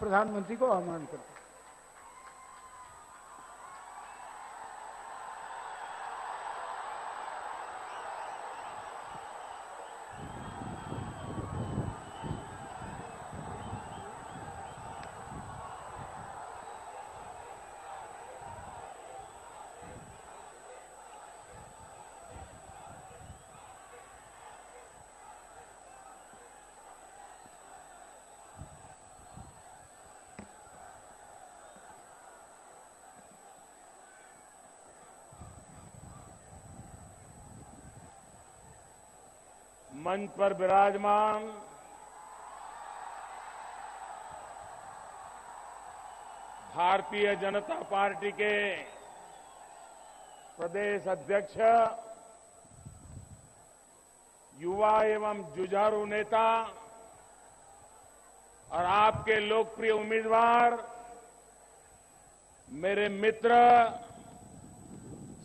प्रधानमंत्री को आह्वान करता हूं। मंच पर विराजमान भारतीय जनता पार्टी के प्रदेश अध्यक्ष, युवा एवं जुझारू नेता और आपके लोकप्रिय उम्मीदवार मेरे मित्र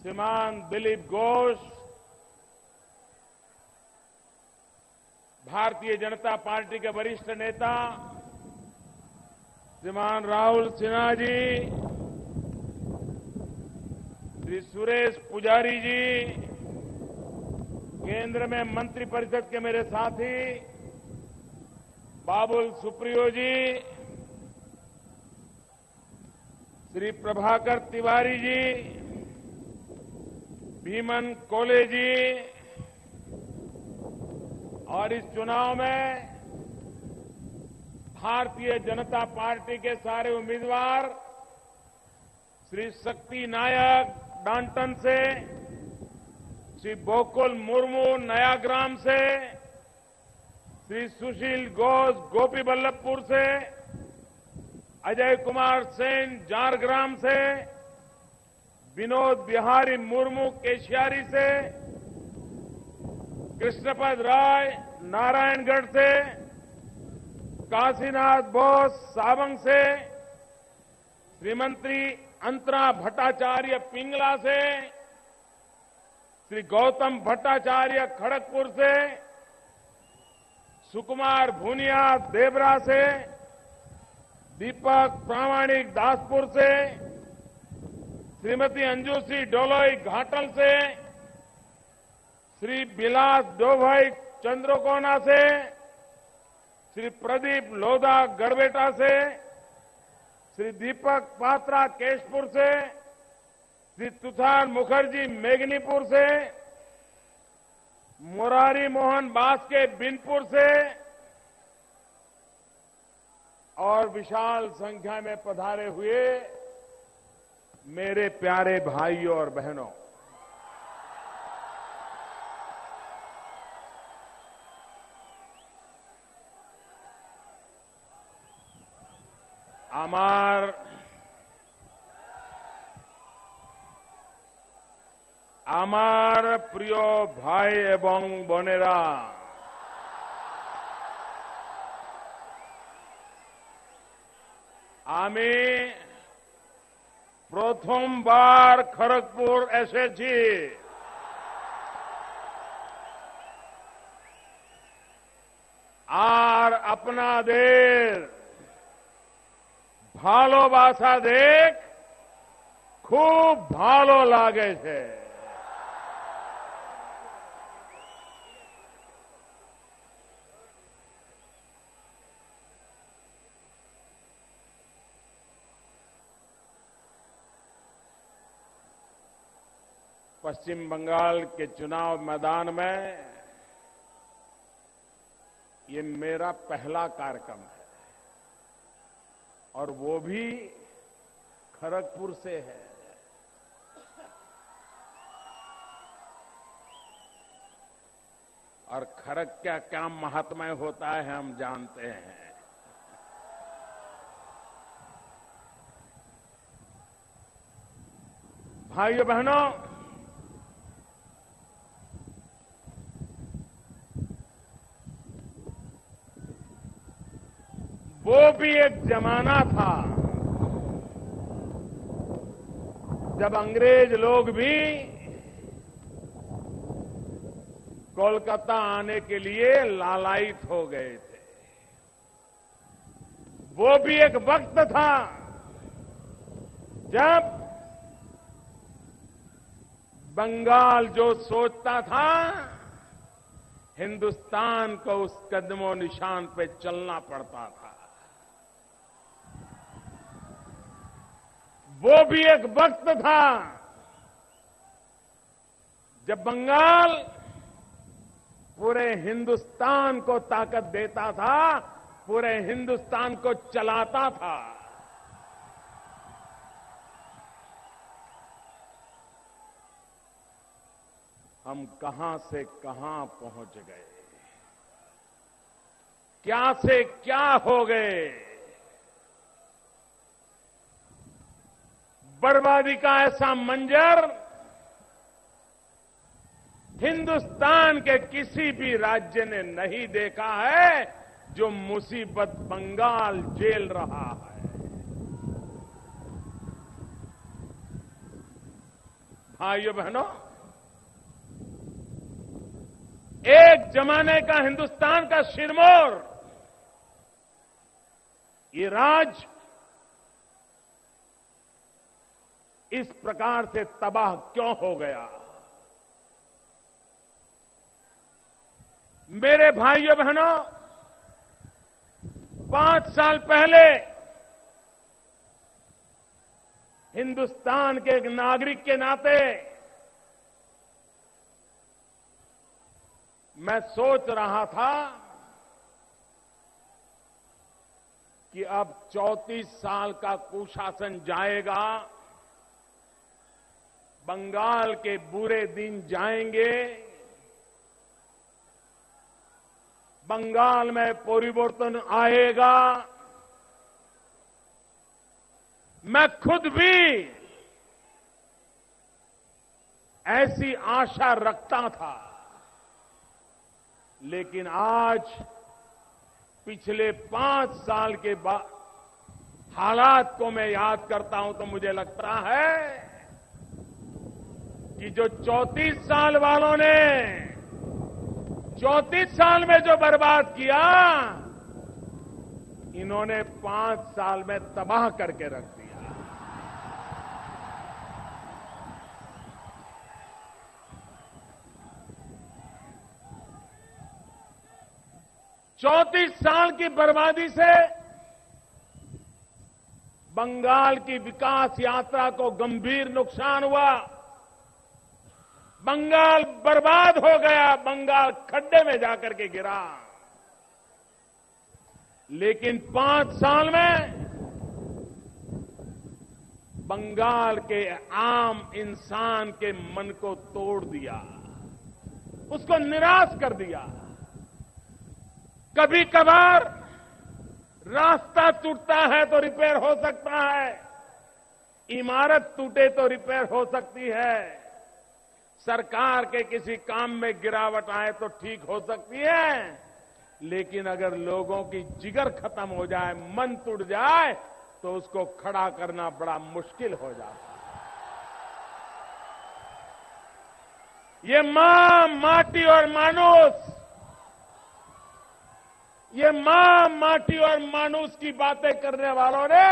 श्रीमान दिलीप घोष, भारतीय जनता पार्टी के वरिष्ठ नेता श्रीमान राहुल सिन्हा जी, श्री सुरेश पुजारी जी, केंद्र में मंत्रिपरिषद के मेरे साथी बाबुल सुप्रियो जी, श्री प्रभाकर तिवारी जी, भीमन कोले जी, और इस चुनाव में भारतीय जनता पार्टी के सारे उम्मीदवार श्री शक्ति नायक डांटन से, श्री बोकुल मुर्मू नयाग्राम से, श्री सुशील घोष गोपीबल्लभपुर से, अजय कुमार सेन झारग्राम से, विनोद बिहारी मुर्मू केशियारी से, कृष्णपद राय नारायणगढ़ से, काशीनाथ बोस सावंग से, श्रीमंत्री अंतरा भट्टाचार्य पिंगला से, श्री गौतम भट्टाचार्य खड़गपुर से, सुकुमार भूनिया देवरा से, दीपक प्रामाणिक दासपुर से, श्रीमती अंजुश्री डोलोई घाटल से, श्री बिलास डोभाई चंद्रकोना से, श्री प्रदीप लोधा गढ़बेटा से, श्री दीपक पात्रा केशपुर से, श्री तुषार मुखर्जी मेघनीपुर से, मुरारी मोहन बास्के बिनपुर से और विशाल संख्या में पधारे हुए मेरे प्यारे भाइयों और बहनों, আমার প্রিয় ভাই এবং বোনেরা, আমি প্রথমবার খড়গপুর এসেছি। আর আপনাদের ভালোবাসা দেখ খুব ভালো লাগেছে। पश्चिम बंगाल के चुनाव मैदान में ये मेरा पहला कार्यक्रम है और वो भी खड़गपुर से है। और खड़ग का क्या महात्म्य होता है हम जानते हैं। भाइयों बहनों, वो भी एक जमाना था जब अंग्रेज लोग भी कोलकाता आने के लिए लालायित हो गए थे। वो भी एक वक्त था जब बंगाल जो सोचता था हिंदुस्तान को उस कदमों निशान पे चलना पड़ता था। वो भी एक वक्त था जब बंगाल पूरे हिंदुस्तान को ताकत देता था, पूरे हिंदुस्तान को चलाता था। हम कहां से कहां पहुंच गए, क्या से क्या हो गए। बर्बादी का ऐसा मंजर हिंदुस्तान के किसी भी राज्य ने नहीं देखा है जो मुसीबत बंगाल झेल रहा है। भाइयों बहनों, एक जमाने का हिंदुस्तान का सिरमौर ये राज इस प्रकार से तबाह क्यों हो गया। मेरे भाइयों बहनों, 5 साल पहले हिंदुस्तान के एक नागरिक के नाते मैं सोच रहा था कि अब 34 साल का कुशासन जाएगा, बंगाल के बुरे दिन जाएंगे, बंगाल में परिवर्तन आएगा। मैं खुद भी ऐसी आशा रखता था, लेकिन आज पिछले 5 साल के बाद हालात को मैं याद करता हूं तो मुझे लगता है कि जो 34 साल वालों ने 34 साल में जो बर्बाद किया, इन्होंने 5 साल में तबाह करके रख दिया। चौंतीस साल की बर्बादी से बंगाल की विकास यात्रा को गंभीर नुकसान हुआ। बंगाल बर्बाद हो गया, बंगाल खड्डे में जाकर के गिरा। लेकिन 5 साल में बंगाल के आम इंसान के मन को तोड़ दिया, उसको निराश कर दिया। कभी कभार रास्ता टूटता है तो रिपेयर हो सकता है, इमारत टूटे तो रिपेयर हो सकती है, सरकार के किसी काम में गिरावट आए तो ठीक हो सकती है, लेकिन अगर लोगों की जिगर खत्म हो जाए, मन टूट जाए, तो उसको खड़ा करना बड़ा मुश्किल हो जाता है। ये मां, माटी और मानुष, ये मां, माटी और मानुष की बातें करने वालों ने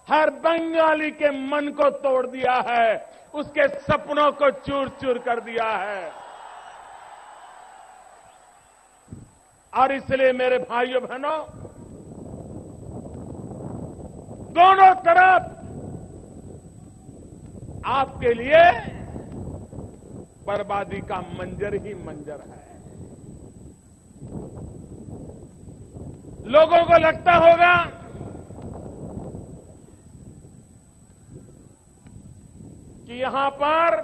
हर बंगाली के मन को तोड़ दिया है, उसके सपनों को चूर चूर कर दिया है। और इसलिए मेरे भाइयों बहनों, दोनों तरफ आपके लिए बर्बादी का मंजर ही मंजर है। लोगों को लगता होगा कि यहां पर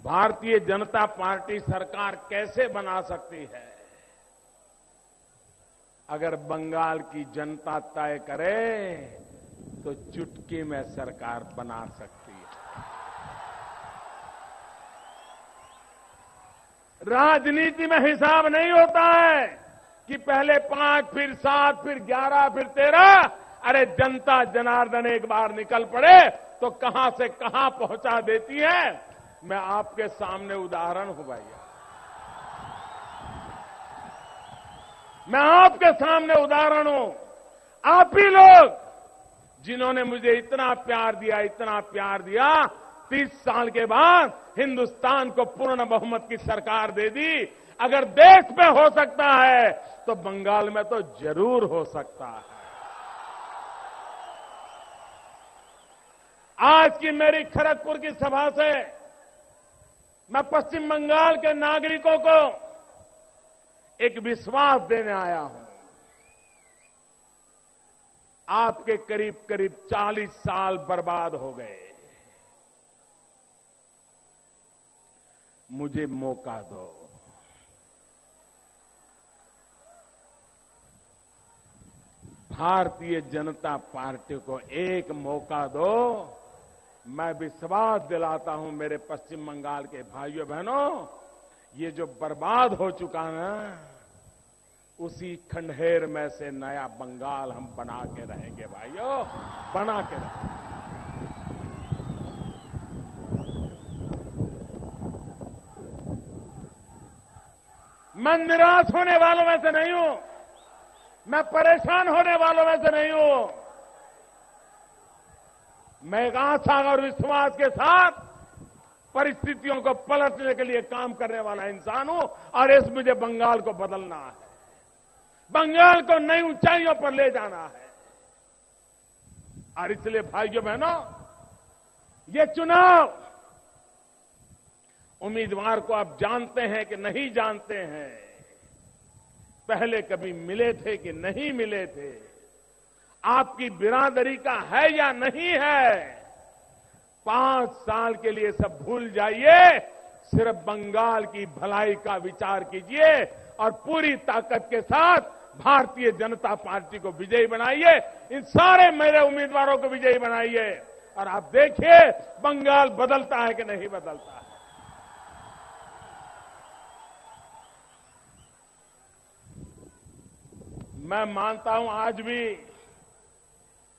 भारतीय जनता पार्टी सरकार कैसे बना सकती है। अगर बंगाल की जनता तय करे तो चुटकी में सरकार बना सकती है। राजनीति में हिसाब नहीं होता है कि पहले 5, फिर 7, फिर 11, फिर 13। अरे जनता जनार्दन एक बार निकल पड़े तो कहां से कहां पहुंचा देती है। मैं आपके सामने उदाहरण हूं भैया। मैं आपके सामने उदाहरण हूं। आप ही लोग जिन्होंने मुझे इतना प्यार दिया 30 साल के बाद हिंदुस्तान को पूर्ण बहुमत की सरकार दे दी। अगर देश में हो सकता है तो बंगाल में तो जरूर हो सकता है। आज की मेरी खड़गपुर की सभा से मैं पश्चिम बंगाल के नागरिकों को एक विश्वास देने आया हूं। आपके करीब करीब 40 साल बर्बाद हो गए। मुझे मौका दो। भारतीय जनता पार्टी को एक मौका दो। मैं विश्वास दिलाता हूं मेरे पश्चिम बंगाल के भाइयों बहनों, ये जो बर्बाद हो चुका ना, उसी खंडहेर में से नया बंगाल हम बना के रहेंगे भाइयों, बना के रहेंगे। मैं निराश होने वालों में से नहीं हूं, मैं परेशान होने वालों में से नहीं हूं। मैं एक आशा और विश्वास के साथ परिस्थितियों को पलटने के लिए काम करने वाला इंसान हूं और इस मुझे बंगाल को बदलना है, बंगाल को नई ऊंचाइयों पर ले जाना है। और इसलिए भाइयों बहनों, ये चुनाव उम्मीदवार को आप जानते हैं कि नहीं जानते हैं, पहले कभी मिले थे कि नहीं मिले थे, आपकी बिरादरी का है या नहीं है, 5 साल के लिए सब भूल जाइए। सिर्फ बंगाल की भलाई का विचार कीजिए और पूरी ताकत के साथ भारतीय जनता पार्टी को विजयी बनाइए। इन सारे मेरे उम्मीदवारों को विजयी बनाइए और आप देखिए बंगाल बदलता है कि नहीं बदलता है। मैं मानता हूं आज भी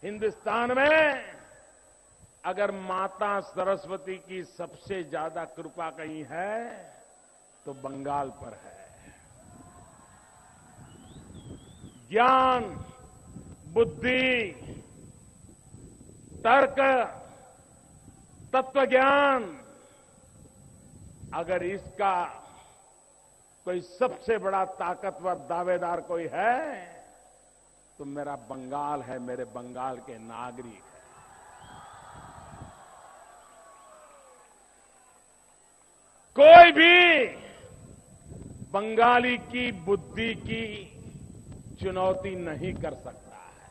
हिंदुस्तान में अगर माता सरस्वती की सबसे ज्यादा कृपा कहीं है तो बंगाल पर है। ज्ञान, बुद्धि, तर्क, तत्वज्ञान, अगर इसका कोई सबसे बड़ा ताकतवर दावेदार कोई है तो मेरा बंगाल है, मेरे बंगाल के नागरिक है। कोई भी बंगाली की बुद्धि की चुनौती नहीं कर सकता है,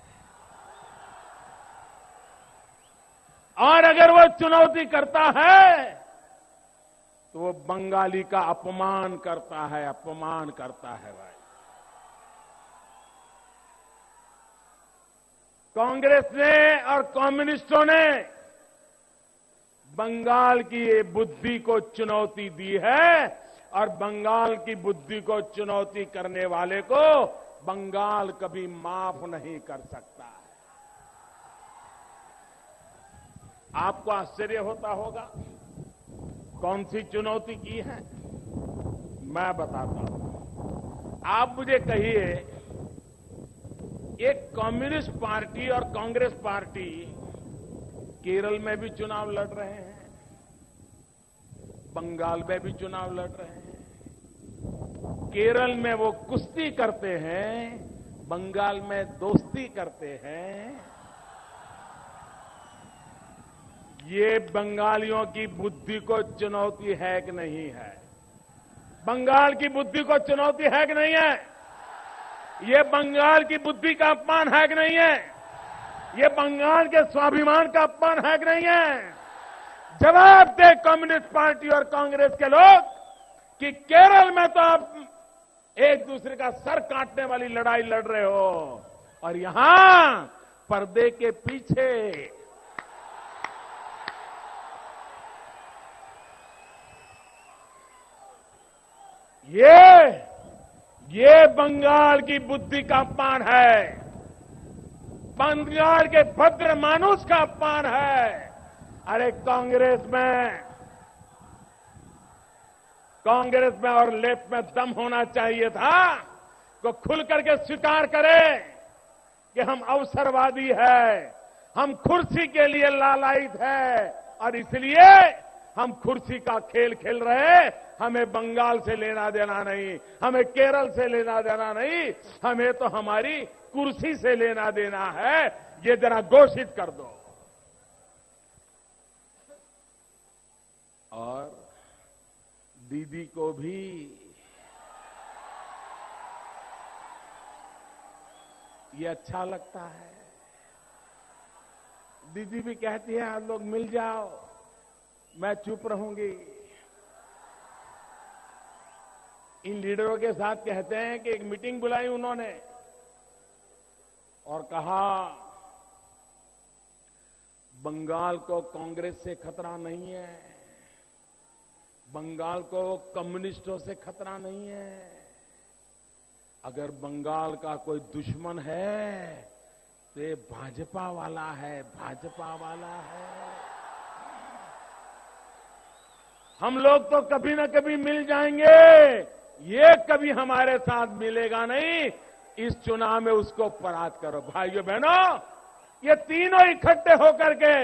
और अगर वो चुनौती करता है तो वो बंगाली का अपमान करता है, अपमान करता है भाई। कांग्रेस ने और कम्युनिस्टों ने बंगाल की ये बुद्धि को चुनौती दी है और बंगाल की बुद्धि को चुनौती करने वाले को बंगाल कभी माफ नहीं कर सकता है। आपको आश्चर्य होता होगा कौन सी चुनौती की है, मैं बताता हूं। आप मुझे कहिए, एक कम्युनिस्ट पार्टी और कांग्रेस पार्टी केरल में भी चुनाव लड़ रहे हैं, बंगाल में भी चुनाव लड़ रहे हैं। केरल में वो कुश्ती करते हैं, बंगाल में दोस्ती करते हैं। ये बंगालियों की बुद्धि को चुनौती है कि नहीं है? बंगाल की बुद्धि को चुनौती है कि नहीं है? ये बंगाल की बुद्धि का अपमान है कि नहीं है? ये बंगाल के स्वाभिमान का अपमान है कि नहीं है? जवाब दे कम्युनिस्ट पार्टी और कांग्रेस के लोग कि केरल में तो आप एक दूसरे का सर काटने वाली लड़ाई लड़ रहे हो और यहां पर्दे के पीछे ये बंगाल की बुद्धि का अपमान है, बंगाल के भद्र मानुष का अपमान है। अरे कांग्रेस में और लेफ्ट में दम होना चाहिए था को खुल करके स्वीकार करें कि हम अवसरवादी है, हम कुर्सी के लिए लालायित है और इसलिए हम कुर्सी का खेल खेल रहे। हमें बंगाल से लेना देना नहीं, हमें केरल से लेना देना नहीं, हमें तो हमारी कुर्सी से लेना देना है। ये जरा घोषित कर दो। और दीदी को भी ये अच्छा लगता है। दीदी भी कहती है आप लोग मिल जाओ, मैं चुप रहूंगी। इन लीडरों के साथ कहते हैं कि एक मीटिंग बुलाई उन्होंने और कहा बंगाल को कांग्रेस से खतरा नहीं है, बंगाल को कम्युनिस्टों से खतरा नहीं है। अगर बंगाल का कोई दुश्मन है तो ये भाजपा वाला है, भाजपा वाला है। हम लोग तो कभी ना कभी मिल जाएंगे, ये कभी हमारे साथ मिलेगा नहीं। इस चुनाव में उसको परास्त करो। भाइयों बहनों, ये तीनों इकट्ठे होकर के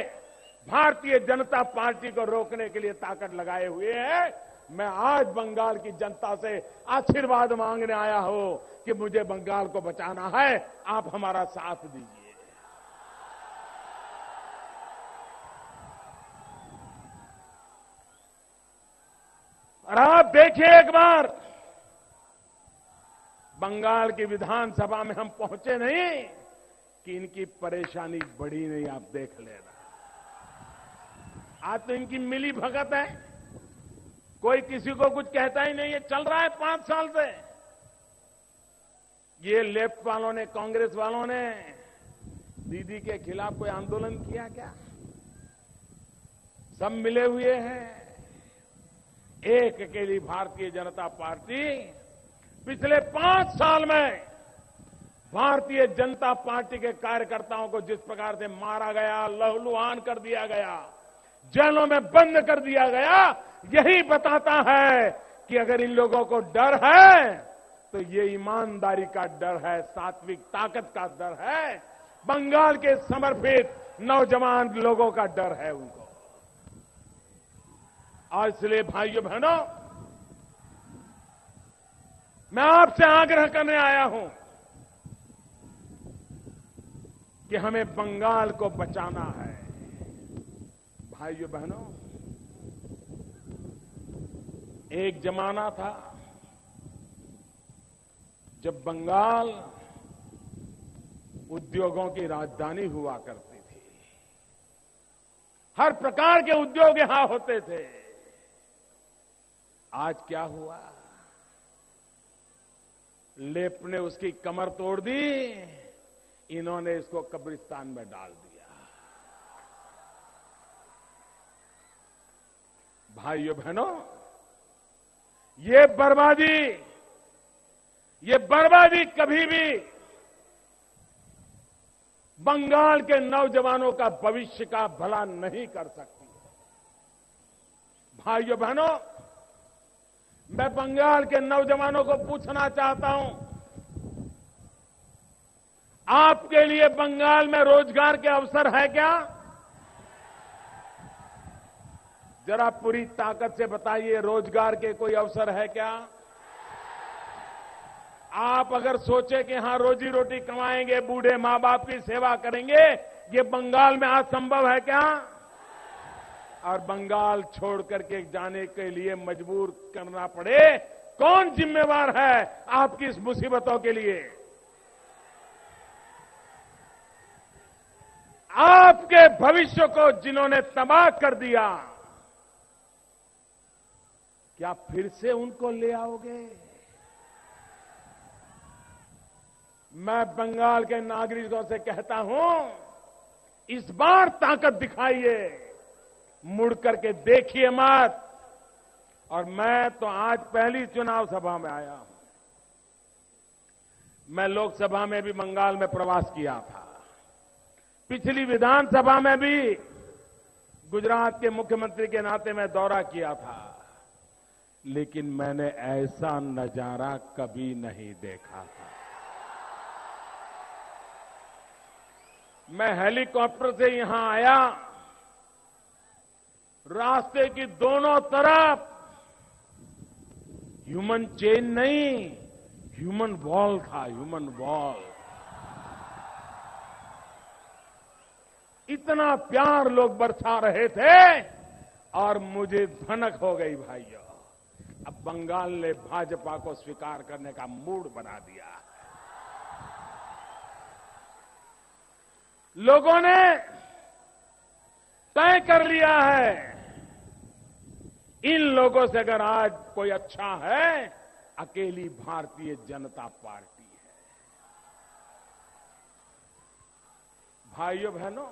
भारतीय जनता पार्टी को रोकने के लिए ताकत लगाए हुए हैं। मैं आज बंगाल की जनता से आशीर्वाद मांगने आया हूं कि मुझे बंगाल को बचाना है, आप हमारा साथ दीजिए। और आप देखिए एक बार, बंगाल की विधानसभा में हम पहुंचे नहीं कि इनकी परेशानी बढ़ी नहीं। आप देख लेना, आज तो इनकी मिली भगत है, कोई किसी को कुछ कहता ही नहीं है। चल रहा है 5 साल से। ये लेफ्ट वालों ने, कांग्रेस वालों ने दीदी के खिलाफ कोई आंदोलन किया क्या? सब मिले हुए हैं। एक अकेली भारतीय जनता पार्टी पिछले 5 साल में भारतीय जनता पार्टी के कार्यकर्ताओं को जिस प्रकार से मारा गया, लहूलुहान कर दिया गया, जेलों में बंद कर दिया गया, यही बताता है कि अगर इन लोगों को डर है तो ये ईमानदारी का डर है, सात्विक ताकत का डर है, बंगाल के समर्पित नौजवान लोगों का डर है उनको। और इसलिए भाइयों बहनों, मैं आपसे आग्रह करने आया हूं कि हमें बंगाल को बचाना है। भाइयों बहनों, एक जमाना था जब बंगाल उद्योगों की राजधानी हुआ करती थी। हर प्रकार के उद्योग यहां होते थे। आज क्या हुआ? लेफ्ट ने उसकी कमर तोड़ दी, इन्होंने इसको कब्रिस्तान में डाल दिया। भाइयों बहनों, ये बर्बादी कभी भी बंगाल के नौजवानों का भविष्य का भला नहीं कर सकती। भाइयों बहनों, मैं बंगाल के नौजवानों को पूछना चाहता हूं, आपके लिए बंगाल में रोजगार के अवसर है क्या? जरा पूरी ताकत से बताइए, रोजगार के कोई अवसर है क्या? आप अगर सोचे कि यहां रोजी रोटी कमाएंगे, बूढ़े मां बाप की सेवा करेंगे, ये बंगाल में आज संभव है क्या? और बंगाल छोड़ करके जाने के लिए मजबूर करना पड़े, कौन जिम्मेवार है आपकी इस मुसीबतों के लिए? आपके भविष्य को जिन्होंने तबाह कर दिया, क्या फिर से उनको ले आओगे? मैं बंगाल के नागरिकों से कहता हूं, इस बार ताकत दिखाइए, मुड़ करके देखिए मत। और मैं तो आज पहली चुनाव सभा में आया हूं। मैं लोकसभा में भी बंगाल में प्रवास किया था, पिछली विधानसभा में भी गुजरात के मुख्यमंत्री के नाते मैं दौरा किया था। लेकिन मैंने ऐसा नजारा कभी नहीं देखा था। मैं हेलीकॉप्टर से यहां आया, रास्ते की दोनों तरफ ह्यूमन चेन नहीं, ह्यूमन वॉल था, ह्यूमन वॉल। इतना प्यार लोग बरसा रहे थे और मुझे धनक हो गई भाइयों। अब बंगाल ने भाजपा को स्वीकार करने का मूड बना दिया। लोगों ने तय कर लिया है, इन लोगों से अगर आज कोई अच्छा है, अकेली भारतीय जनता पार्टी है। भाइयों बहनों,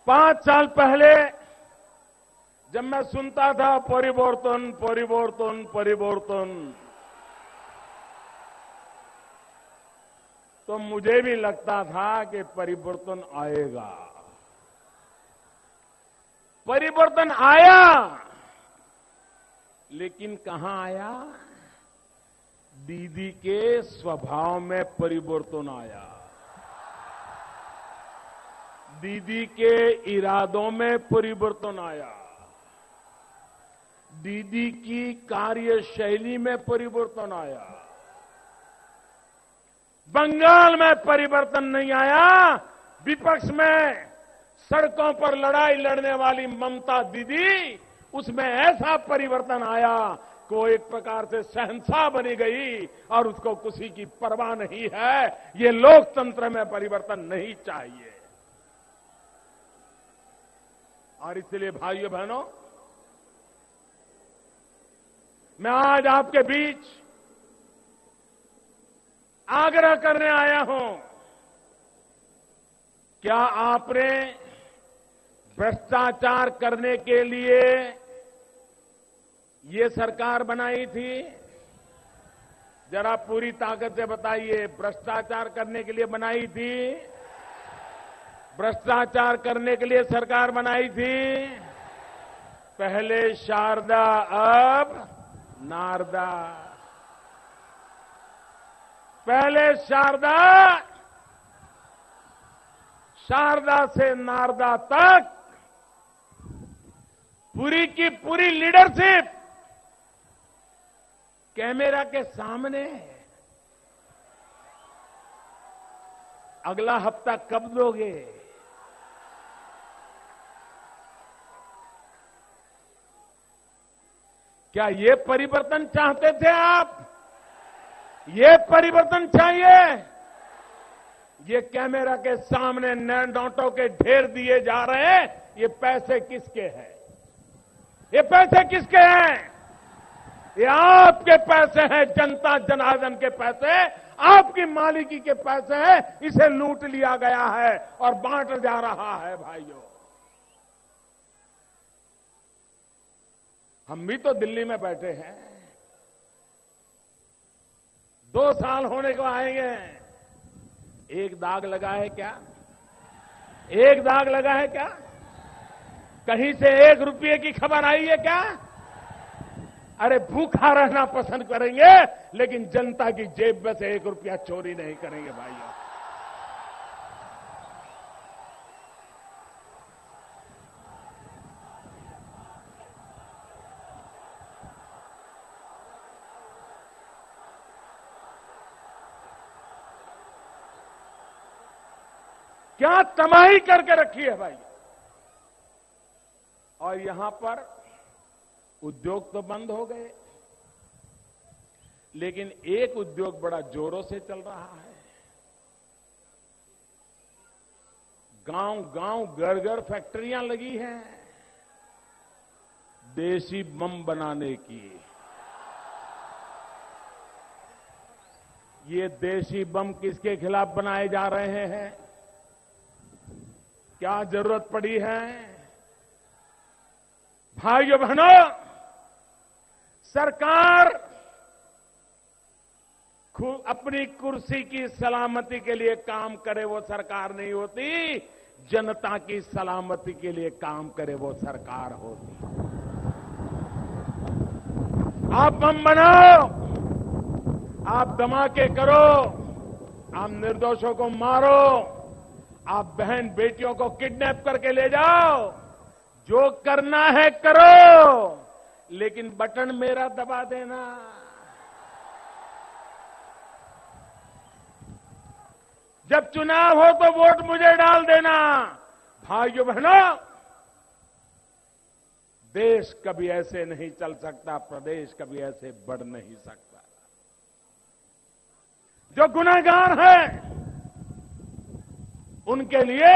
पांच साल पहले जब मैं सुनता था परिवर्तन परिवर्तन परिवर्तन, तो मुझे भी लगता था कि परिवर्तन आएगा। परिवर्तन आया, लेकिन कहां आया? दीदी के स्वभाव में परिवर्तन आया, दीदी के इरादों में परिवर्तन आया, दीदी की कार्यशैली में परिवर्तन आया। बंगाल में परिवर्तन नहीं आया। विपक्ष में सड़कों पर लड़ाई लड़ने वाली ममता दीदी, उसमें ऐसा परिवर्तन आया कि वो एक प्रकार से शहंशाह बनी गई और उसको किसी की परवाह नहीं है। ये लोकतंत्र में परिवर्तन नहीं चाहिए। और इसलिए भाइयों बहनों, मैं आज आपके बीच आग्रह करने आया हूं, क्या आपने भ्रष्टाचार करने के लिए ये सरकार बनाई थी? जरा पूरी ताकत से बताइए, भ्रष्टाचार करने के लिए बनाई थी? भ्रष्टाचार करने के लिए सरकार बनाई थी। पहले शारदा, अब नारदा। पहले शारदा, शारदा से नारदा तक पूरी की पूरी लीडरशिप कैमरा के सामने। अगला हफ्ता कब दोगे? क्या ये परिवर्तन चाहते थे आप? ये परिवर्तन चाहिए? ये कैमरा के सामने नोटों के ढेर दिए जा रहे हैं, ये पैसे किसके हैं? ये पैसे किसके हैं? ये आपके पैसे हैं, जनता जनार्दन के पैसे, आपकी मालिकी के पैसे हैं। इसे लूट लिया गया है और बांट जा रहा है। भाइयों, हम भी तो दिल्ली में बैठे हैं, 2 साल होने को आएंगे। एक दाग लगा है क्या? एक दाग लगा है क्या? कहीं से 1 रुपये की खबर आई है क्या? अरे भूखा रहना पसंद करेंगे, लेकिन जनता की जेब में से 1 रुपया चोरी नहीं करेंगे। भाइयों, क्या तबाही करके रखी है भाई। और यहां पर उद्योग तो बंद हो गए, लेकिन एक उद्योग बड़ा जोरों से चल रहा है। गांव गांव घर घर फैक्ट्रियां लगी हैं देसी बम बनाने की। ये देसी बम किसके खिलाफ बनाए जा रहे हैं? क्या जरूरत पड़ी है? भाइयों बहनों, सरकार अपनी कुर्सी की सलामती के लिए काम करे वो सरकार नहीं होती, जनता की सलामती के लिए काम करे वो सरकार होती। आप बम बनाओ, आप धमाके करो, आप निर्दोषों को मारो, आप बहन बेटियों को किडनैप करके ले जाओ, जो करना है करो, लेकिन बटन मेरा दबा देना। जब चुनाव हो तो वोट मुझे डाल देना। भाइयों बहनों, देश कभी ऐसे नहीं चल सकता, प्रदेश कभी ऐसे बढ़ नहीं सकता। जो गुनहगार हैं उनके लिए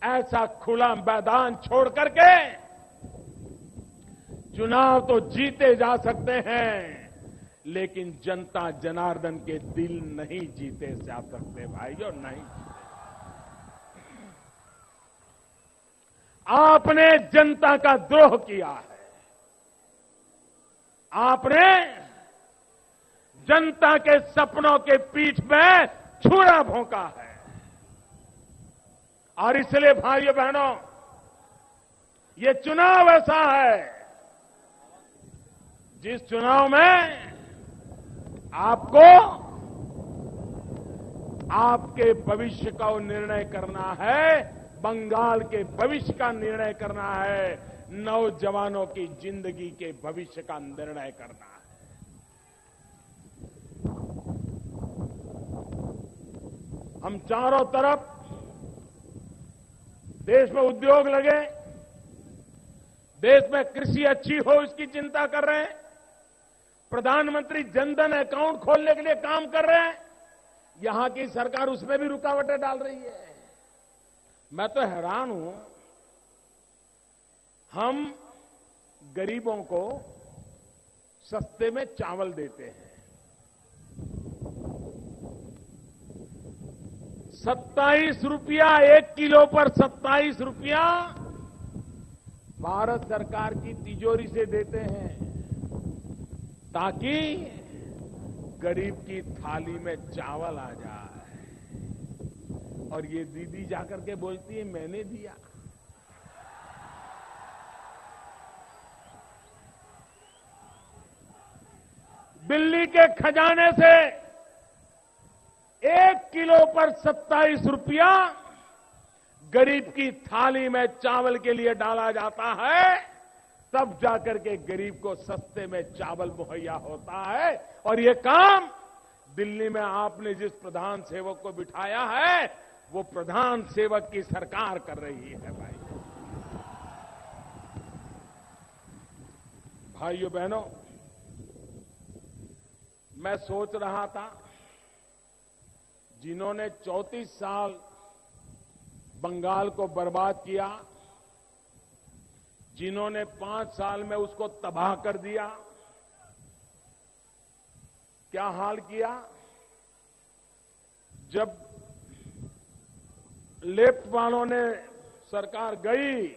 ऐसा खुला मैदान छोड़ करके चुनाव तो जीते जा सकते हैं, लेकिन जनता जनार्दन के दिल नहीं जीते जा सकते भाइयों, नहीं। आपने जनता का द्रोह किया है, आपने जनता के सपनों के पीठ में छुरा भोंका है। और इसलिए भाइयों बहनों, ये चुनाव ऐसा है जिस चुनाव में आपको आपके भविष्य का निर्णय करना है, बंगाल के भविष्य का निर्णय करना है, नौजवानों की जिंदगी के भविष्य का निर्णय करना है। हम चारों तरफ देश में उद्योग लगे, देश में कृषि अच्छी हो इसकी चिंता कर रहे हैं, प्रधानमंत्री जनधन अकाउंट खोलने के लिए काम कर रहे हैं। यहां की सरकार उसमें भी रुकावटें डाल रही है। मैं तो हैरान हूं, हम गरीबों को सस्ते में चावल देते हैं, 27 रुपया 1 किलो पर 27 रुपया भारत सरकार की तिजोरी से देते हैं, ताकि गरीब की थाली में चावल आ जाए। और ये दीदी जाकर के बोलती है मैंने दिया। दिल्ली के खजाने से 1 किलो पर 27 रुपया गरीब की थाली में चावल के लिए डाला जाता है, तब जाकर के गरीब को सस्ते में चावल मुहैया होता है। और ये काम दिल्ली में आपने जिस प्रधान सेवक को बिठाया है, वो प्रधान सेवक की सरकार कर रही है। भाइयों बहनों, मैं सोच रहा था, जिन्होंने 34 साल बंगाल को बर्बाद किया, जिन्होंने 5 साल में उसको तबाह कर दिया, क्या हाल किया। जब लेफ्ट वालों ने सरकार गई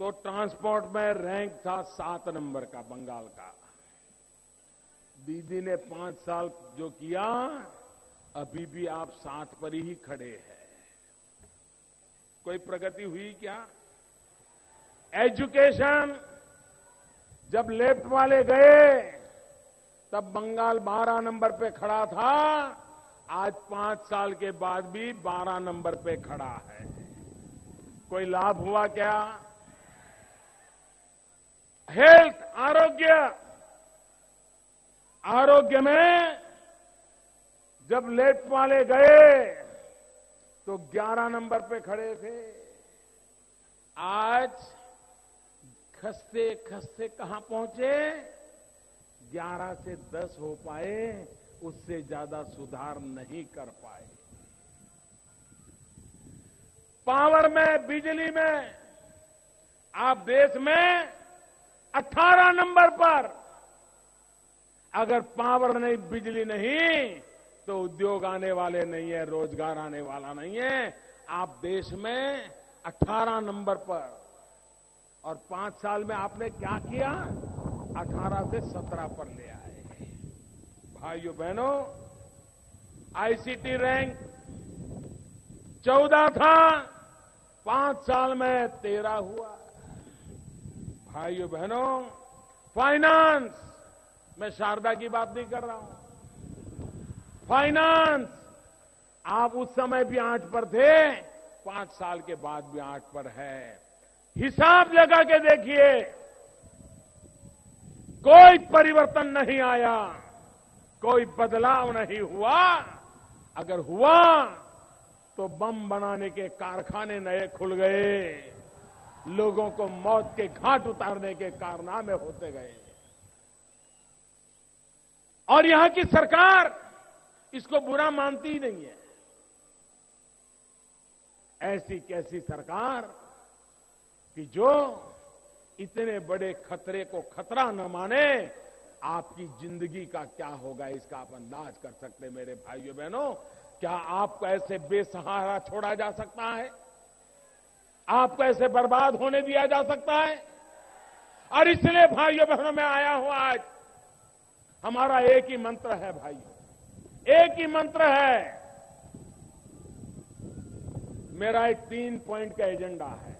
तो ट्रांसपोर्ट में रैंक था 7 नंबर का बंगाल का। दीदी ने 5 साल जो किया, अभी भी आप 7 पर ही खड़े हैं। कोई प्रगति हुई क्या? एजुकेशन, जब लेफ्ट वाले गए तब बंगाल 12 नंबर पे खड़ा था, आज 5 साल के बाद भी 12 नंबर पे खड़ा है। कोई लाभ हुआ क्या? हेल्थ, आरोग्य में जब लेफ्ट वाले गए तो 11 नंबर पे खड़े थे, आज खसते खसते कहां पहुंचे? 11 से 10 हो पाए, उससे ज्यादा सुधार नहीं कर पाए। पावर में, बिजली में आप देश में 18 नंबर पर। अगर पावर नहीं, बिजली नहीं, तो उद्योग आने वाले नहीं है, रोजगार आने वाला नहीं है। आप देश में 18 नंबर पर। और 5 साल में आपने क्या किया? 18 से 17 पर ले आए। भाइयों बहनों, आईसीटी रैंक 14 था, 5 साल में 13 हुआ। भाइयों बहनों, फाइनेंस, मैं शारदा की बात नहीं कर रहा हूं, फाइनेंस आप उस समय भी 8 पर थे, 5 साल के बाद भी 8 पर है। हिसाब लगा के देखिए, कोई परिवर्तन नहीं आया, कोई बदलाव नहीं हुआ। अगर हुआ तो बम बनाने के कारखाने नए खुल गए, लोगों को मौत के घाट उतारने के कारनामे होते गए। और यहां की सरकार इसको बुरा मानती ही नहीं है। ऐसी कैसी सरकार कि जो इतने बड़े खतरे को खतरा न माने, आपकी जिंदगी का क्या होगा इसका आप अंदाज कर सकते। मेरे भाइयों बहनों, क्या आपको ऐसे बेसहारा छोड़ा जा सकता है? आपको ऐसे बर्बाद होने दिया जा सकता है? और इसलिए भाइयों बहनों, मैं आया हूं आज, हमारा एक ही मंत्र है भाइयों, एक ही मंत्र है। मेरा एक 3 पॉइंट का एजेंडा है,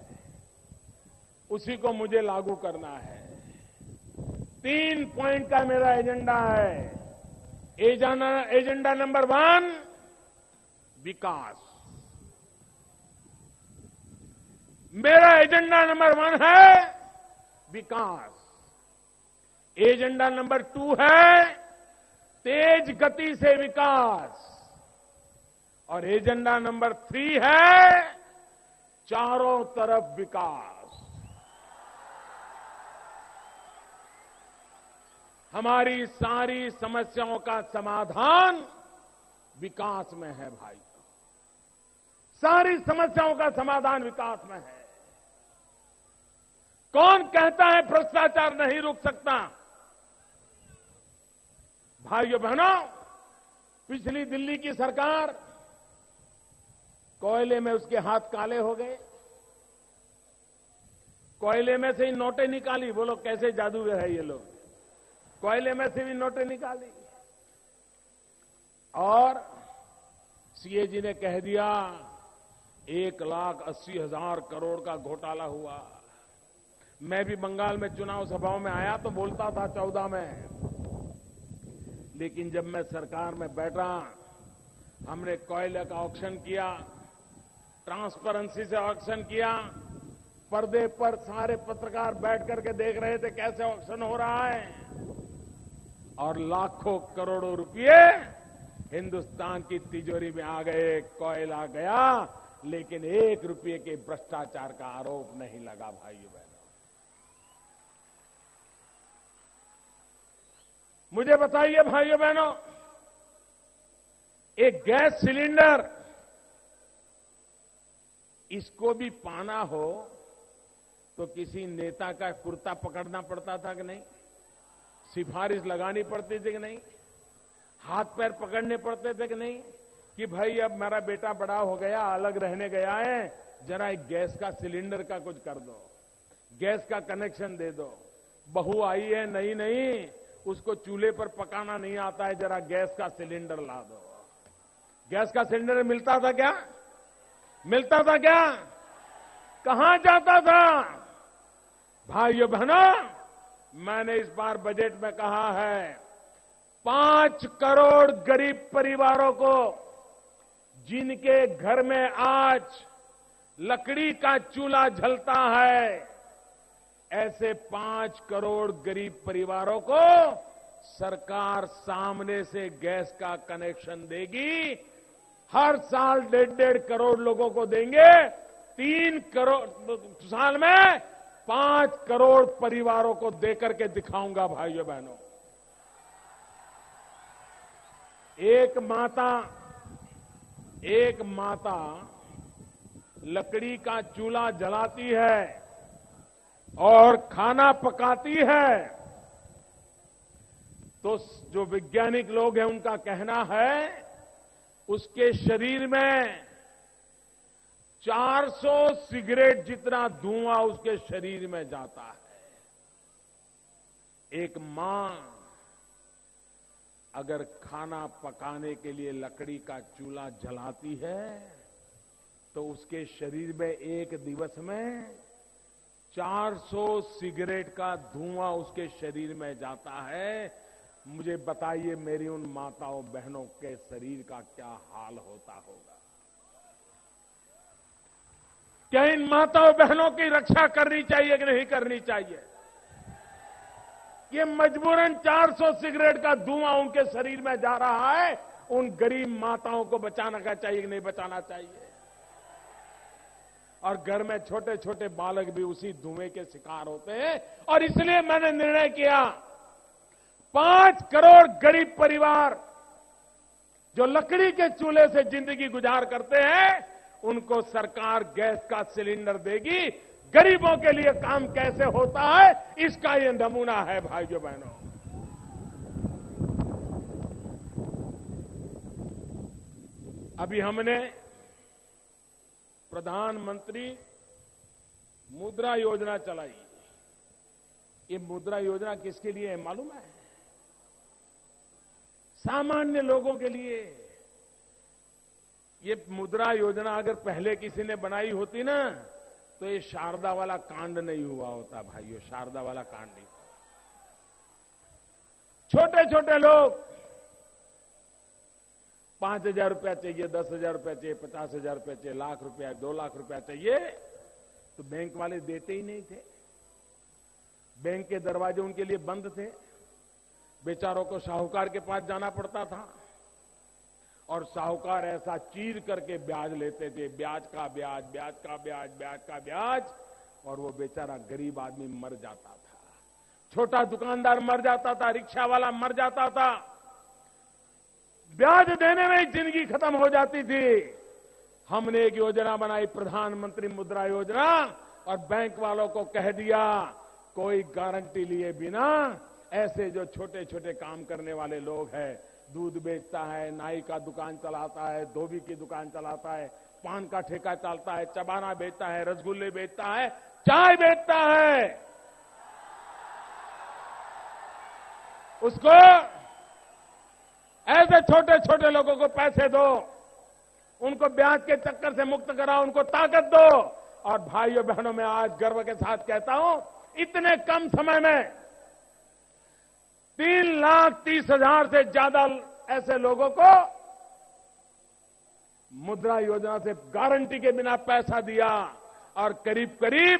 उसी को मुझे लागू करना है। 3 पॉइंट का मेरा एजेंडा है। एजेंडा नंबर 1, विकास। मेरा एजेंडा नंबर 1 है विकास। एजेंडा नंबर 2 है तेज गति से विकास। और एजेंडा नंबर 3 है चारों तरफ विकास। हमारी सारी समस्याओं का समाधान विकास में है भाई। सारी समस्याओं का समाधान विकास में है। कौन कहता है भ्रष्टाचार नहीं रुक सकता? भाइयों बहनों, पिछली दिल्ली की सरकार, कोयले में उसके हाथ काले हो गए, कोयले में से ही नोटें निकाली। बोलो कैसे जादूगर है ये लोग, कोयले में से भी नोटें निकाली। और सीएजी ने कह दिया 1,80,000 करोड़ का घोटाला हुआ। मैं भी बंगाल में चुनाव सभाओं में आया तो बोलता था 14 में, लेकिन जब मैं सरकार में बैठा, हमने कोयले का ऑक्शन किया, ट्रांसपेरेंसी से ऑक्शन किया। पर्दे पर सारे पत्रकार बैठ करके देख रहे थे कैसे ऑक्शन हो रहा है, और लाखों करोड़ों रुपए हिंदुस्तान की तिजोरी में आ गए। कोयला गया, लेकिन 1 रुपये के भ्रष्टाचार का आरोप नहीं लगा। भाइयों बहनों, मुझे बताइए भाइयों बहनों, एक गैस सिलेंडर, इसको भी पाना हो तो किसी नेता का कुर्ता पकड़ना पड़ता था कि नहीं? सिफारिश लगानी पड़ती थी कि नहीं? हाथ पैर पकड़ने पड़ते थे कि नहीं? कि भाई अब मेरा बेटा बड़ा हो गया, अलग रहने गया है, जरा एक गैस का सिलेंडर का कुछ कर दो, गैस का कनेक्शन दे दो। बहू आई है नई नई, उसको चूल्हे पर पकाना नहीं आता है, जरा गैस का सिलेंडर ला दो। गैस का सिलेंडर मिलता था क्या? मिलता था क्या? कहां जाता था? भाइयों बहनों, मैंने इस बार बजट में कहा है 5 करोड़ गरीब परिवारों को, जिनके घर में आज लकड़ी का चूल्हा जलता है, ऐसे 5 करोड़ गरीब परिवारों को सरकार सामने से गैस का कनेक्शन देगी। हर साल 1.5 करोड़ लोगों को देंगे। 3 करोड़ साल में 5 करोड़ परिवारों को देकर के दिखाऊंगा। भाइयों बहनों, एक माता लकड़ी का चूल्हा जलाती है और खाना पकाती है, तो जो वैज्ञानिक लोग हैं उनका कहना है उसके शरीर में 400 सिगरेट जितना धुआं उसके शरीर में जाता है। एक मां अगर खाना पकाने के लिए लकड़ी का चूल्हा जलाती है तो उसके शरीर में एक दिवस में 400 सिगरेट का धुआं उसके शरीर में जाता है। मुझे बताइए मेरी उन माताओं बहनों के शरीर का क्या हाल होता होगा। क्या इन माताओं बहनों की रक्षा करनी चाहिए कि नहीं करनी चाहिए? ये मजबूरन 400 सिगरेट का धुआं उनके शरीर में जा रहा है। उन गरीब माताओं को बचाना का चाहिए कि नहीं बचाना चाहिए? और घर में छोटे छोटे बालक भी उसी धुएं के शिकार होते हैं। और इसलिए मैंने निर्णय किया 5 करोड़ गरीब परिवार जो लकड़ी के चूल्हे से जिंदगी गुजार करते हैं उनको सरकार गैस का सिलेंडर देगी। गरीबों के लिए काम कैसे होता है इसका ये नमूना है भाइयों बहनों। अभी हमने प्रधानमंत्री मुद्रा योजना चलाई। ये मुद्रा योजना किसके लिए है मालूम है? सामान्य लोगों के लिए। ये मुद्रा योजना अगर पहले किसी ने बनाई होती ना तो ये शारदा वाला कांड नहीं हुआ होता भाइयों। शारदा वाला कांड नहीं। छोटे छोटे लोग 5,000 रुपया चाहिए, 10,000 रुपया चाहिए, 50,000 रुपया चाहिए, लाख रुपया, 2 लाख रुपया चाहिए तो बैंक वाले देते ही नहीं थे। बैंक के दरवाजे उनके लिए बंद थे। बेचारों को साहूकार के पास जाना पड़ता था और साहूकार ऐसा चीर करके ब्याज लेते थे। ब्याज का ब्याज, ब्याज का ब्याज, ब्याज का ब्याज। और वो बेचारा गरीब आदमी मर जाता था। छोटा दुकानदार मर जाता था, रिक्शा वाला मर जाता था। ब्याज देने में ही जिंदगी खत्म हो जाती थी। हमने एक योजना बनाई, प्रधानमंत्री मुद्रा योजना, और बैंक वालों को कह दिया कोई गारंटी लिए बिना ऐसे जो छोटे छोटे काम करने वाले लोग हैं, दूध बेचता है, नाई का दुकान चलाता है, धोबी की दुकान चलाता है, पान का ठेका चलता है, चबाना बेचता है, रसगुल्ले बेचता है, चाय बेचता है, उसको ऐसे छोटे छोटे लोगों को पैसे दो, उनको ब्याज के चक्कर से मुक्त कराओ, उनको ताकत दो। और भाइयों बहनों मैं आज गर्व के साथ कहता हूं इतने कम समय में 3,30,000 से ज्यादा ऐसे लोगों को मुद्रा योजना से गारंटी के बिना पैसा दिया और करीब करीब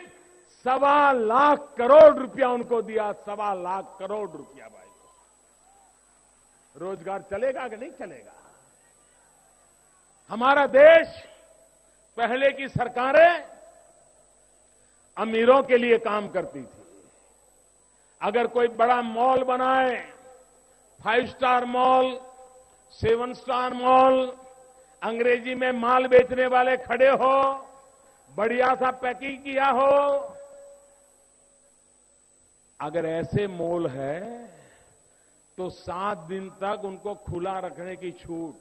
1.25 लाख करोड़ रुपया उनको दिया। 1.25 लाख करोड़ रुपया भाई। रोजगार चलेगा कि नहीं चलेगा? हमारा देश, पहले की सरकारें अमीरों के लिए काम करती थी। अगर कोई बड़ा मॉल बनाए, 5 स्टार मॉल, 7 स्टार मॉल, अंग्रेजी में माल बेचने वाले खड़े हो, बढ़िया सा पैकिंग किया हो, अगर ऐसे मॉल है तो 7 दिन तक उनको खुला रखने की छूट।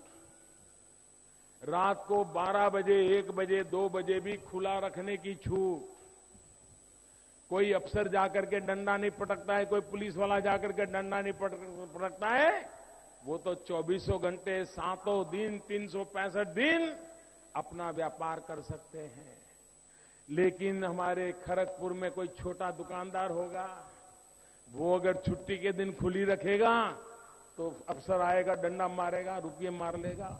रात को 12 बजे, 1 बजे, 2 बजे भी खुला रखने की छूट। कोई अफसर जाकर के डंडा नहीं पटकता है, कोई पुलिस वाला जाकर के डंडा नहीं पटकता है। वो तो 24 घंटे, 7 दिन, 365 दिन अपना व्यापार कर सकते हैं। लेकिन हमारे खड़गपुर में कोई छोटा दुकानदार होगा, वो अगर छुट्टी के दिन खुली रखेगा तो अफसर आएगा, डंडा मारेगा, रुपये मार लेगा।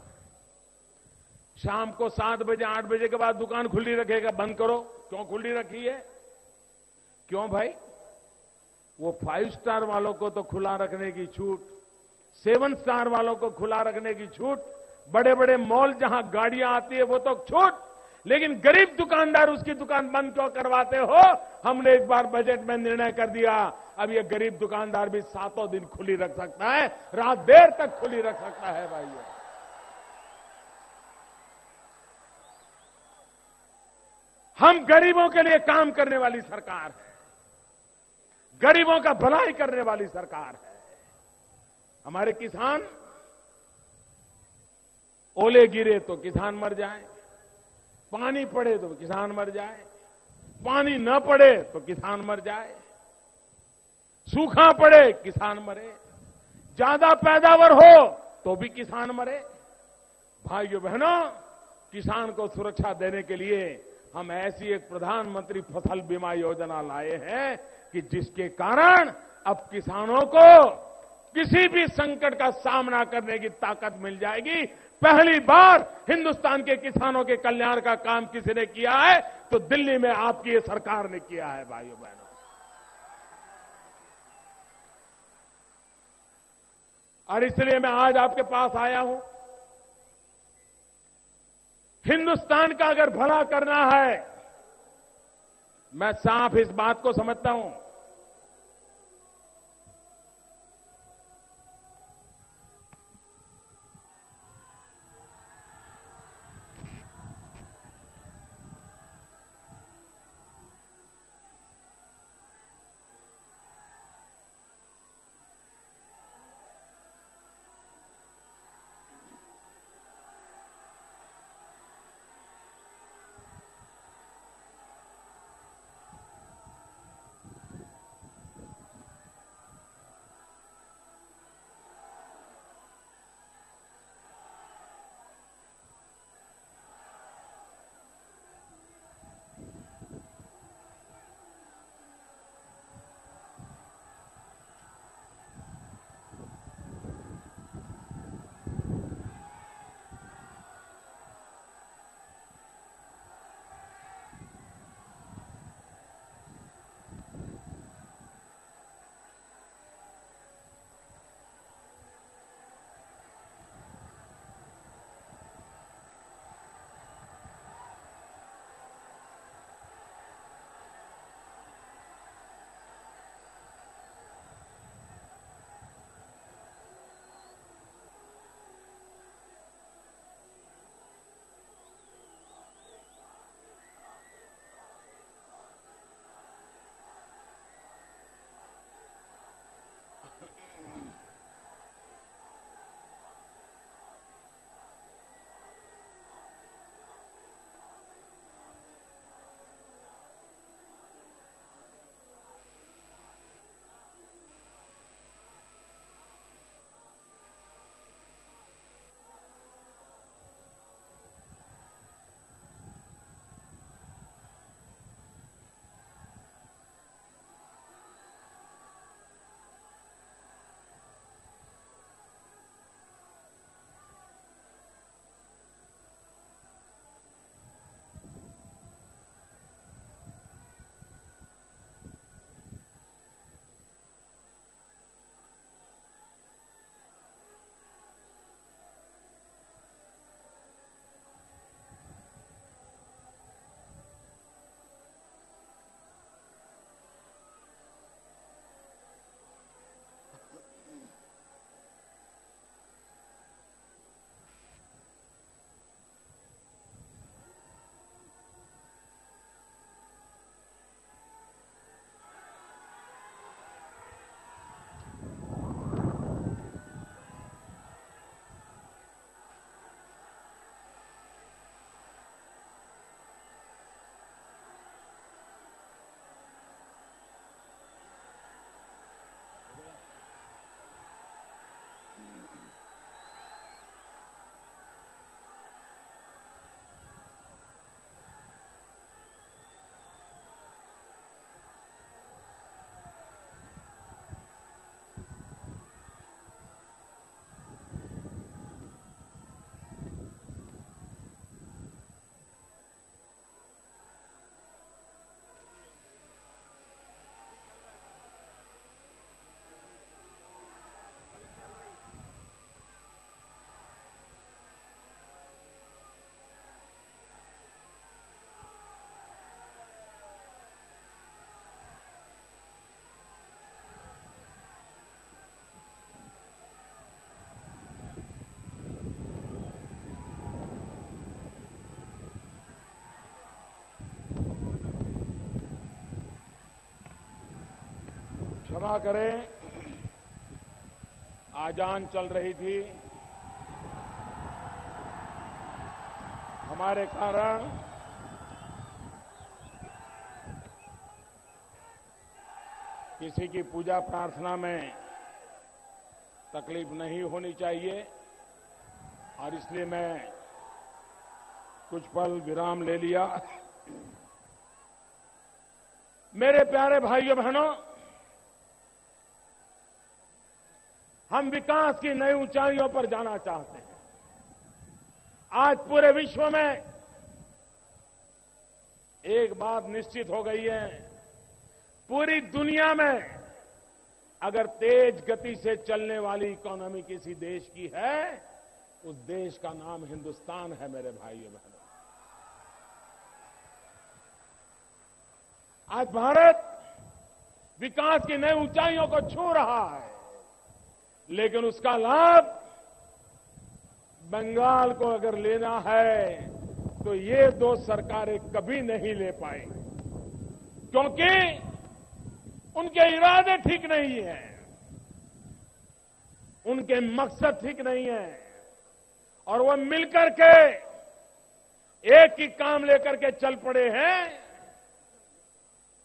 शाम को 7 बजे, 8 बजे के बाद दुकान खुली रखेगा, बंद करो। क्यों खुली रखी है? क्यों भाई? वो 5 स्टार वालों को तो खुला रखने की छूट, 7 स्टार वालों को खुला रखने की छूट, बड़े बड़े मॉल जहां गाड़ियां आती है वो तो छूट, लेकिन गरीब दुकानदार उसकी दुकान बंद क्यों करवाते हो? हमने एक बार बजट में निर्णय कर दिया, अब ये गरीब दुकानदार भी 7 दिन खुली रख सकता है, रात देर तक खुली रख सकता है भाइयों। हम गरीबों के लिए काम करने वाली सरकार है, गरीबों का भलाई करने वाली सरकार है। हमारे किसान, ओले गिरे तो किसान मर जाए, पानी पड़े तो किसान मर जाए, पानी न पड़े तो किसान मर जाए, सूखा पड़े किसान मरे, ज्यादा पैदावार हो तो भी किसान मरे। भाइयों बहनों, किसान को सुरक्षा देने के लिए हम ऐसी एक प्रधानमंत्री फसल बीमा योजना लाए हैं कि जिसके कारण अब किसानों को किसी भी संकट का सामना करने की ताकत मिल जाएगी। पहली बार हिंदुस्तान के किसानों के कल्याण का काम किसी ने किया है तो दिल्ली में आपकी ये सरकार ने किया है। भाइयों बहनों, और इसलिए मैं आज आपके पास आया हूं। हिंदुस्तान का अगर भला करना है, मैं साफ इस बात को समझता हूं, क्षमा करें, आजान चल रही थी, हमारे कारण किसी की पूजा प्रार्थना में तकलीफ नहीं होनी चाहिए और इसलिए मैं कुछ पल विराम ले लिया। मेरे प्यारे भाइयों बहनों, हम विकास की नई ऊंचाइयों पर जाना चाहते हैं। आज पूरे विश्व में एक बात निश्चित हो गई है, पूरी दुनिया में अगर तेज गति से चलने वाली इकोनॉमी किसी देश की है, उस देश का नाम हिंदुस्तान है। मेरे भाइयों बहनों, आज भारत विकास की नई ऊंचाइयों को छू रहा है, लेकिन उसका लाभ बंगाल को अगर लेना है तो ये दो सरकारें कभी नहीं ले पाएंगी, क्योंकि उनके इरादे ठीक नहीं है, उनके मकसद ठीक नहीं है और वो मिलकर के एक ही काम लेकर के चल पड़े हैं।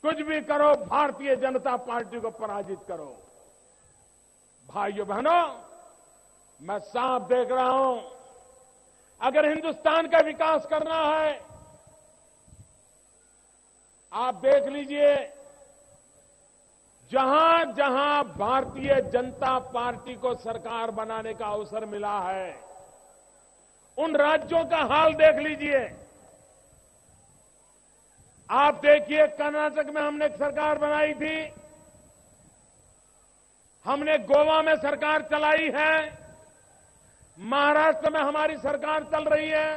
कुछ भी करो, भारतीय जनता पार्टी को पराजित करो। भाइयों बहनों, मैं साफ देख रहा हूं, अगर हिंदुस्तान का विकास करना है, आप देख लीजिए, जहां जहां भारतीय जनता पार्टी को सरकार बनाने का अवसर मिला है, उन राज्यों का हाल देख लीजिए। आप देखिए, कर्नाटक में हमने एक सरकार बनाई थी, हमने गोवा में सरकार चलाई है, महाराष्ट्र में हमारी सरकार चल रही है,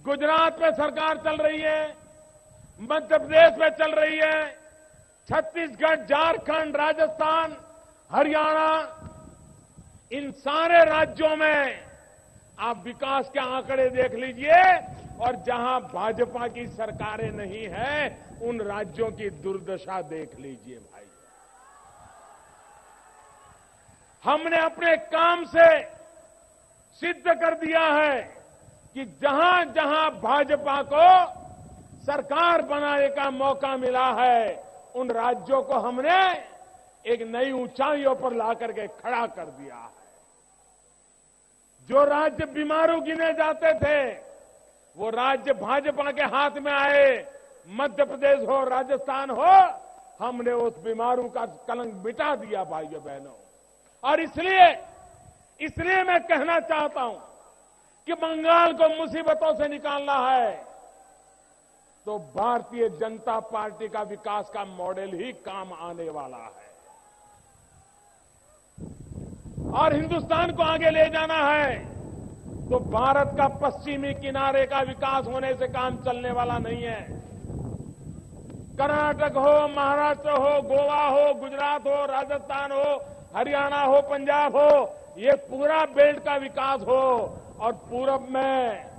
गुजरात में सरकार चल रही है, मध्य प्रदेश में चल रही है, छत्तीसगढ़, झारखंड, राजस्थान, हरियाणा, इन सारे राज्यों में आप विकास के आंकड़े देख लीजिए और जहां भाजपा की सरकारें नहीं है, उन राज्यों की दुर्दशा देख लीजिए। भाई, हमने अपने काम से सिद्ध कर दिया है कि जहां जहां भाजपा को सरकार बनाने का मौका मिला है, उन राज्यों को हमने एक नई ऊंचाइयों पर लाकर के खड़ा कर दिया है। जो राज्य बीमारू गिने जाते थे, वो राज्य भाजपा के हाथ में आए, मध्य प्रदेश हो, राजस्थान हो, हमने उस बीमारू का कलंक मिटा दिया। भाइयों बहनों, और इसलिए मैं कहना चाहता हूं कि बंगाल को मुसीबतों से निकालना है तो भारतीय जनता पार्टी का विकास का मॉडल ही काम आने वाला है, और हिंदुस्तान को आगे ले जाना है तो भारत का पश्चिमी किनारे का विकास होने से काम चलने वाला नहीं है। कर्नाटक हो, महाराष्ट्र हो, गोवा हो, गुजरात हो, राजस्थान हो, हरियाणा हो, पंजाब हो, ये पूरा बेल्ट का विकास हो, और पूरब में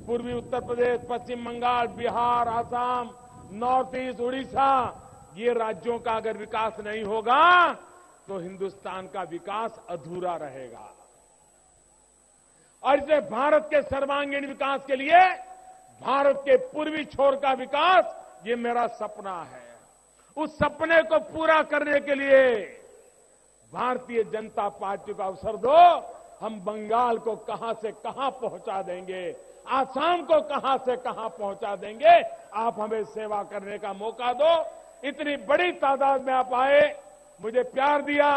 पूर्वी उत्तर प्रदेश, पश्चिम बंगाल, बिहार, आसाम, नॉर्थ ईस्ट, उड़ीसा, ये राज्यों का अगर विकास नहीं होगा तो हिंदुस्तान का विकास अधूरा रहेगा। और इसलिए भारत के सर्वांगीण विकास के लिए भारत के पूर्वी छोर का विकास, ये मेरा सपना है। उस सपने को पूरा करने के लिए भारतीय जनता पार्टी को अवसर दो। हम बंगाल को कहां से कहां पहुंचा देंगे, आसाम को कहां से कहां पहुंचा देंगे, आप हमें सेवा करने का मौका दो। इतनी बड़ी तादाद में आप आए, मुझे प्यार दिया,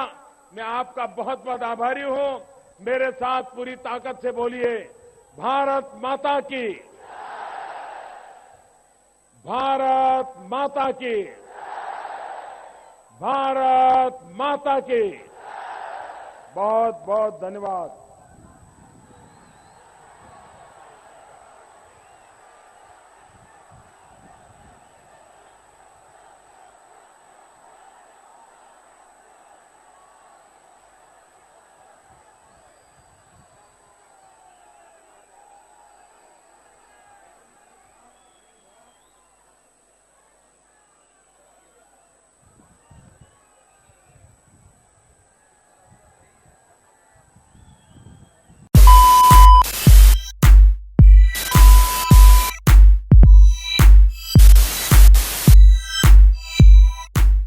मैं आपका बहुत बहुत आभारी हूं। मेरे साथ पूरी ताकत से बोलिए, भारत माता की, भारत माता की, भारत माता की। बहुत बहुत धन्यवाद।